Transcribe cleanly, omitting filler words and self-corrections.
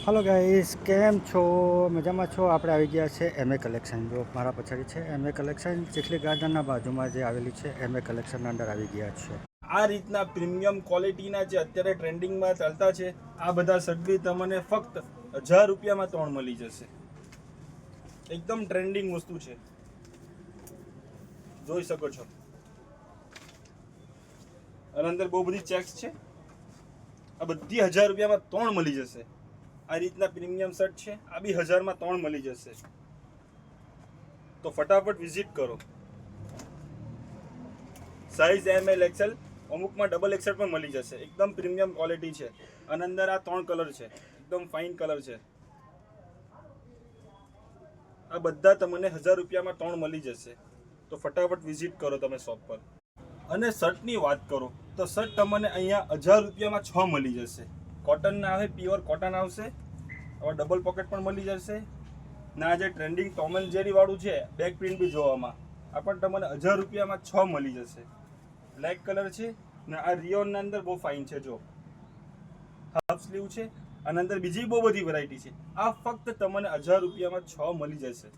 Hello guys, કેમ છો? મજામાં છો? આપણે આવી ગયા છે એમએ કલેક્શન. જો મારા પછાડી છે એમએ કલેક્શન, ચીખલી ગાર્ડનના બાજુમાં જે આવેલી છે એમએ કલેક્શનના અંદર આવી ગયા છે. આ રીતના પ્રીમિયમ ક્વોલિટીના જે અત્યારે ટ્રેન્ડિંગમાં ચાલતા છે આ બધા શર્ટ બી તમને ફક્ત 1000 રૂપિયામાં 3 મળી જશે. એકદમ ટ્રેન્ડિંગ વસ્તુ છે, જોઈ શકો છો. અને અંદર બહુ બધી ચેક્સ છે. આ બધી 1000 રૂપિયામાં 3 મળી જશે. આ રીતના પ્રીમિયમ શર્ટ છે, આ બી 1000માં 3 મળી જશે. તો ફટાફટ વિઝિટ કરો. સાઇઝ એમએલ એક્સએલ, અમુકમાં ડબલ એક્સેલ પણ મળી જશે. એકદમ પ્રીમિયમ ક્વોલિટી છે. અને અંદર આ 3 કલર છે, એકદમ ફાઇન કલર છે. આ બધા તમને 1000 રૂપિયામાં 3 મળી જશે. તો ફટાફટ વિઝિટ કરો તમે શોપ પર. અને શર્ટની વાત કરો તો શર્ટ તમને અહીંયા 1000 રૂપિયામાં 6 મળી જશે. કોટનના આવે, પ્યોર કોટન આવશે. હવે ડબલ પોકેટ પણ મળી જશે. ના જે ટ્રેન્ડિંગ ટોમ એન્ડ જેરી વાળું છે, બેક પ્રિન્ટ બી જોવામાં, આ પણ તમને 1000 રૂપિયામાં 6 મળી જશે. બ્લેક કલર છે ને આ રિયોનના અંદર બહુ ફાઇન છે. જો હાફ સ્લીવ છે અને અંદર બીજી બહુ બધી વેરાયટી છે. આ ફક્ત તમને 1000 રૂપિયામાં 6 મળી જશે.